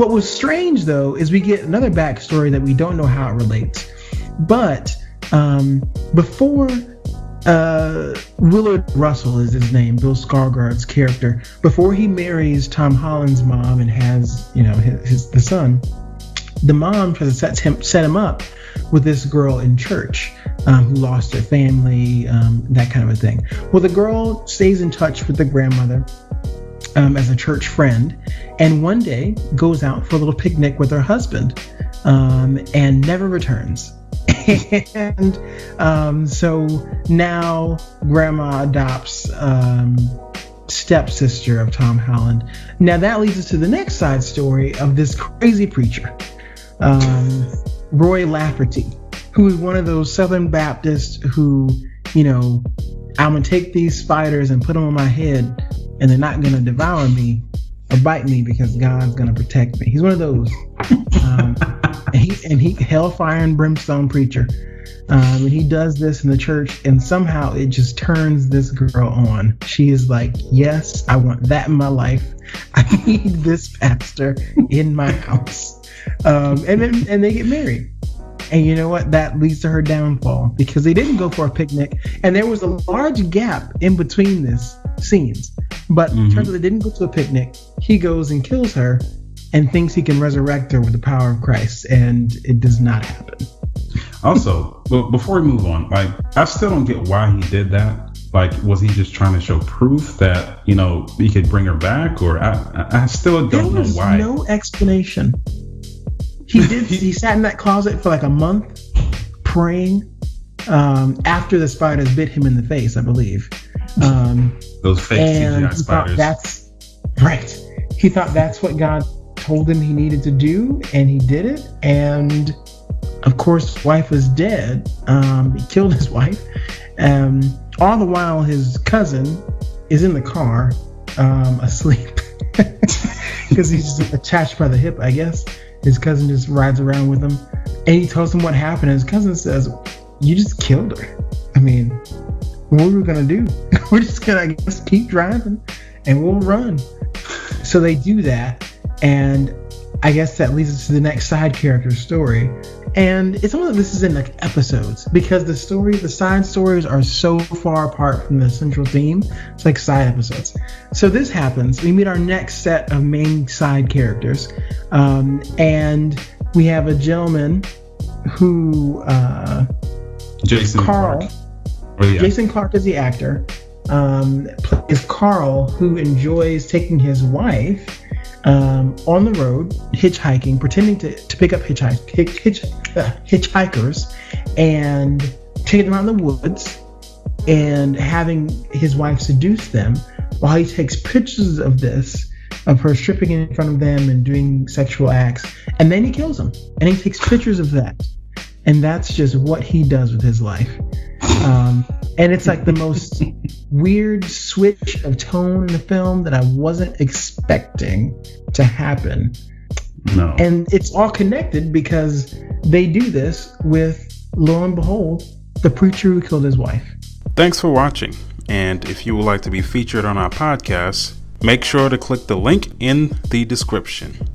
what was strange, though, is we get another backstory that we don't know how it relates. But before Willard Russell is his name, Bill Skarsgård's character, before he marries Tom Holland's mom and has, the son, the mom tries to set him up with this girl in church who lost her family, that kind of a thing. Well, the girl stays in touch with the grandmother as a church friend, and one day goes out for a little picnic with her husband, and never returns. And so now grandma adopts stepsister of Tom Holland. Now that leads us to the next side story of this crazy preacher, Roy Lafferty, who is one of those Southern Baptists who, I'm gonna take these spiders and put them on my head and they're not gonna devour me or bite me because God's gonna protect me. He's one of those. And he hellfire and brimstone preacher. And he does this in the church, and somehow it just turns this girl on. She is like, yes, I want that in my life. I need this pastor in my house. And they get married. And you know what? That leads to her downfall because they didn't go for a picnic, and there was a large gap in between this scenes. But it turns out they didn't go to a picnic. He goes and kills her and thinks he can resurrect her with the power of Christ, and it does not happen. Also, before we move on, I still don't get why he did that. Was he just trying to show proof that, he could bring her back? Or I still don't know why. There was no explanation. He sat in that closet for a month praying after the spiders bit him in the face, I believe. Those fake CGI spiders. That's right. He thought that's what God told him he needed to do, and he did it. And of course, his wife was dead. He killed his wife. All the while, his cousin is in the car, asleep, because he's just attached by the hip, I guess. His cousin just rides around with him, and he tells him what happened. And his cousin says, "You just killed her. I mean, what are we gonna do? We're just gonna, I guess, keep driving, and we'll run." So they do that, and I guess that leads us to the next side character story. And it's almost like this is in episodes, because the side stories are so far apart from the central theme. It's like side episodes. So this happens. We meet our next set of main side characters, and we have a gentleman who Jason Carl. Clark. Oh, yeah. Jason Clark is the actor. Plays Carl, who enjoys taking his wife on the road, hitchhiking, pretending to pick up hitchhikers and taking them out in the woods and having his wife seduce them while he takes pictures of her stripping in front of them and doing sexual acts, and then he kills them and he takes pictures of that, and that's just what he does with his life. And it's like the most weird switch of tone in the film that I wasn't expecting to happen. No. And it's all connected because they do this with, lo and behold, the preacher who killed his wife. Thanks for watching. And if you would like to be featured on our podcast, make sure to click the link in the description.